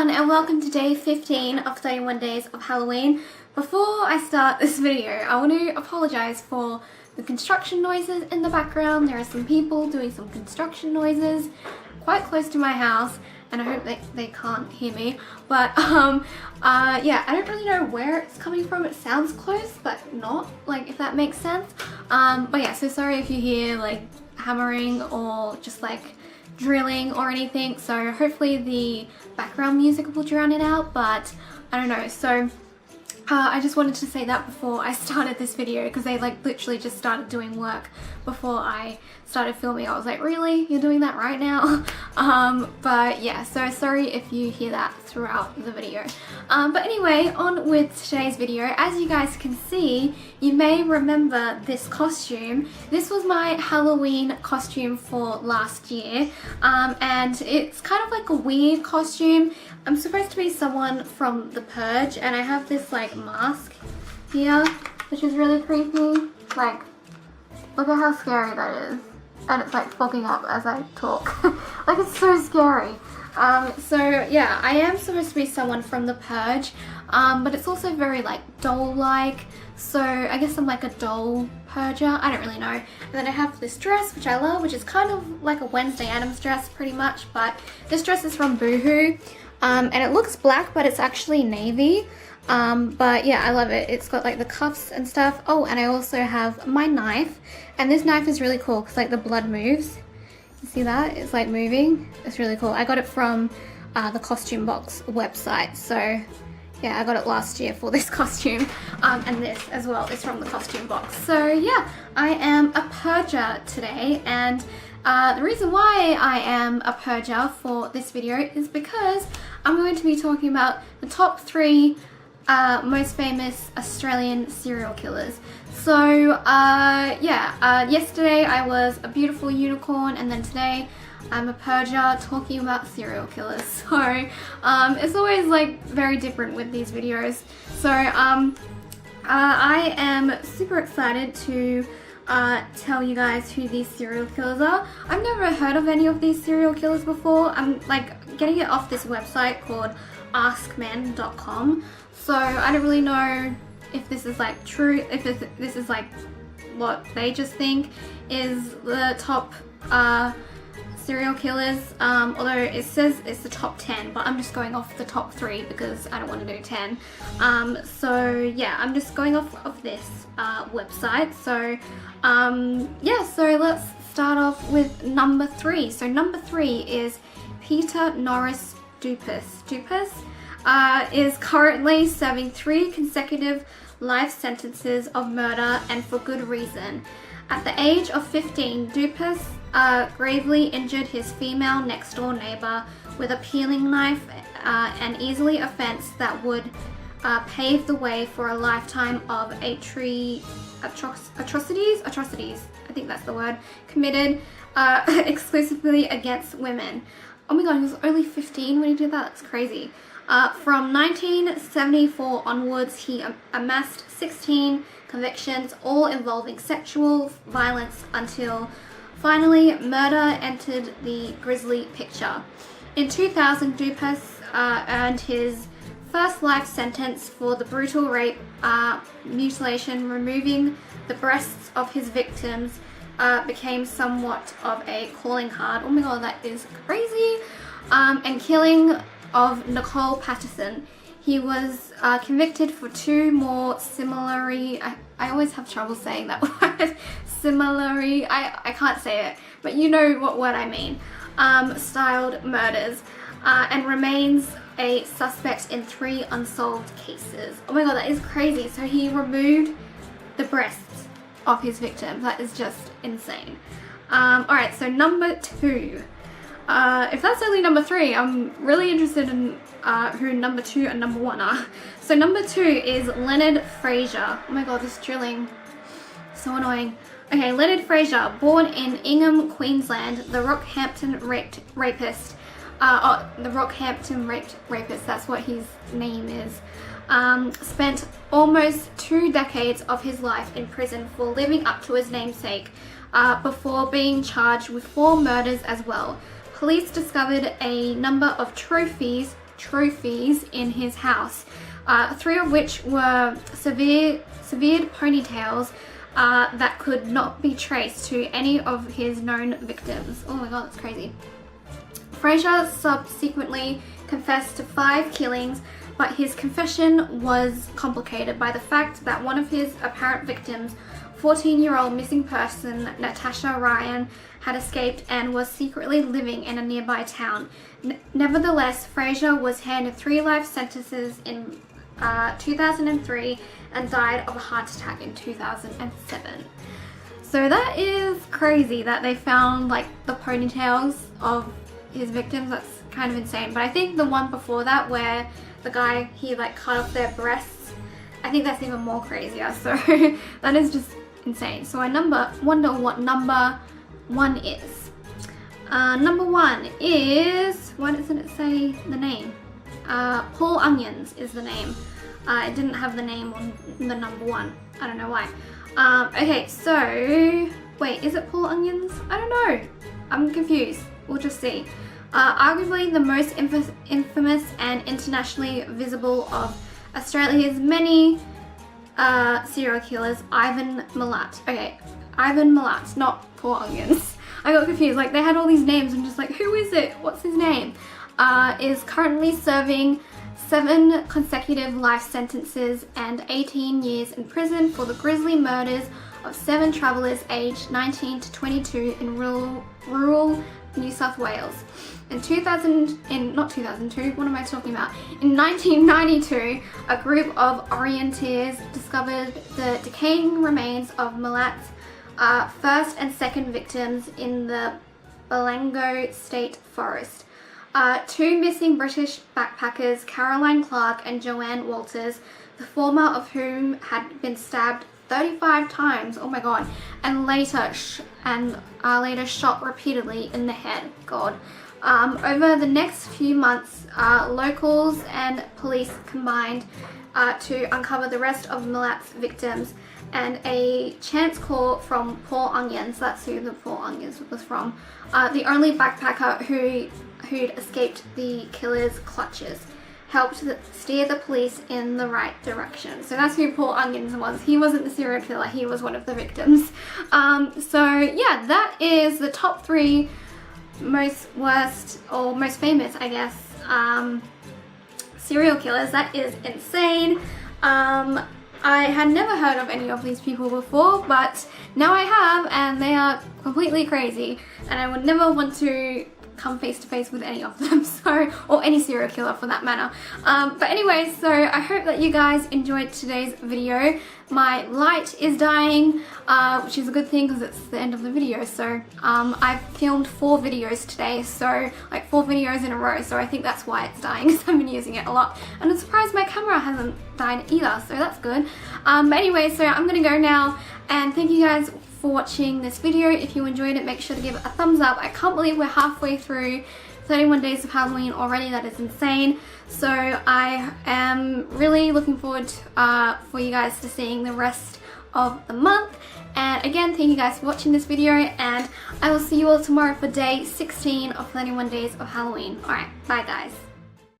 And welcome to day 15 of 31 days of Halloween. Before I start this video, I want to apologize for the construction noises in the background. There are some people doing some construction noises quite close to my house, and I hope they can't hear me. But yeah, I don't really know where it's coming from. It sounds close, but not, like, if that makes sense. But yeah, so sorry if you hear like hammering or just like drilling or anything, so hopefully the background music will drown it out, but I don't know. So I just wanted to say that before I started this video, because they like literally just started doing work before I started filming. I was like, really? You're doing that right now? But yeah, so sorry if you hear that throughout the video. But anyway, on with today's video. As you guys can see, you may remember this costume. This was my Halloween costume for last year, and it's kind of like a weird costume. I'm supposed to be someone from The Purge, and I have this like mask here, which is really creepy. Like, look at how scary that is. And it's like fogging up as I talk. Like, it's so scary. So yeah, I am supposed to be someone from The Purge, but it's also very like doll-like. So I guess I'm like a doll purger. I don't really know. And then I have this dress, which I love, which is kind of like a Wednesday Addams dress pretty much. But this dress is from Boohoo. And it looks black, but it's actually navy. But yeah, I love it. It's got like the cuffs and stuff. Oh, and I also have my knife, and this knife is really cool because like the blood moves. You see that? It's like moving. It's really cool. I got it from the Costume Box website. So yeah, I got it last year for this costume. And this as well is from the Costume Box. So yeah, I am a purger today, and the reason why I am a purger for this video is because I'm going to be talking about the top 3 most famous Australian serial killers. So yeah, yesterday I was a beautiful unicorn, and then today I'm a purger talking about serial killers. So it's always like very different with these videos. So I am super excited to tell you guys who these serial killers are. I've never heard of any of these serial killers before. I'm like getting it off this website called askmen.com. So I don't really know if this is like true, if this is like what they just think is the top serial killers, although it says it's the top 10, but I'm just going off the top 3 because I don't want to do 10. So yeah, I'm just going off of this website. So yeah, so let's start off with number 3. So number 3 is Peter Norris Dupuis. Dupuis is currently serving 3 consecutive life sentences of murder, and for good reason. At the age of 15, Dupuis gravely injured his female next-door neighbor with a peeling knife, an easily offense that would pave the way for a lifetime of atrocities, I think that's the word, committed exclusively against women. Oh my god, he was only 15 when he did that? That's crazy. From 1974 onwards, he amassed 16 convictions, all involving sexual violence, until finally murder entered the grisly picture. In 2000, Dupuis earned his first life sentence for the brutal rape, mutilation, removing the breasts of his victims. Became somewhat of a calling card. Oh my god, that is crazy. And killing of Nicole Patterson. He was convicted for 2 more similarly, I always have trouble saying that word, similarly, I can't say it, but you know what word I mean, styled murders, and remains a suspect in 3 unsolved cases. Oh my god, that is crazy. So he removed the breasts of his victims. That is just insane. Alright, so number 2. If that's only number 3, I'm really interested in who number 2 and number 1 are. So number 2 is Leonard Fraser. Oh my god, this drilling. So annoying. Okay, Leonard Fraser, born in Ingham, Queensland, the Rockhampton rapist. The Rockhampton rapist, that's what his name is. Spent almost 2 decades of his life in prison for living up to his namesake, before being charged with 4 murders as well. Police discovered a number of trophies in his house, 3 of which were severed ponytails that could not be traced to any of his known victims. Oh my god, that's crazy. Fraser subsequently confessed to 5 killings, but his confession was complicated by the fact that one of his apparent victims, 14-year-old missing person Natasha Ryan, had escaped and was secretly living in a nearby town. Nevertheless, Fraser was handed 3 life sentences in 2003 and died of a heart attack in 2007. So that is crazy that they found like the ponytails of his victims. That's kind of insane. But I think the one before that where the guy, he like cut off their breasts, I think that's even more crazier. So that is just insane. So I wonder what number 1 is. Number 1 is, why doesn't it say the name? Paul Onions is the name. It didn't have the name on the number 1. I don't know why. Okay, so wait, is it Paul Onions? I don't know. I'm confused. We'll just see. Arguably the most infamous and internationally visible of Australia's many serial killers, Ivan Milat. Okay, Ivan Milat, not Paul Onions. I got confused, like they had all these names. I'm just like, who is it? What's his name? Is currently serving 7 consecutive life sentences and 18 years in prison for the grisly murders of 7 travellers aged 19 to 22 in rural New South Wales. In 1992, a group of orienteers discovered the decaying remains of Milat's first and second victims in the Balango State Forest. 2 missing British backpackers, Caroline Clark and Joanne Walters, the former of whom had been stabbed 35 times, oh my god, and later shot repeatedly in the head. God. Over the next few months, locals and police combined to uncover the rest of Milat's victims, and a chance call from Paul Onions, that's who the Paul Onions was from, the only backpacker who'd escaped the killer's clutches, helped steer the police in the right direction. So that's who Paul Onions was. He wasn't the serial killer, he was one of the victims. So yeah, that is the top 3 most famous, I guess, serial killers. That is insane. I had never heard of any of these people before, but now I have, and they are completely crazy, and I would never want to come face to face with any of them, so, or any serial killer for that matter. But anyway, so I hope that you guys enjoyed today's video. My light is dying, which is a good thing because it's the end of the video. So I've filmed 4 videos today, so like 4 videos in a row, so I think that's why it's dying, because I've been using it a lot, and I'm surprised my camera hasn't died either, so that's good. But anyway, so I'm gonna go now, and thank you guys for watching this video. If you enjoyed it, make sure to give it a thumbs up. I can't believe we're halfway through 31 days of Halloween already. That is insane. So I am really looking forward for you guys to seeing the rest of the month. And again, thank you guys for watching this video, and I will see you all tomorrow for day 16 of 31 days of Halloween. Alright, bye guys.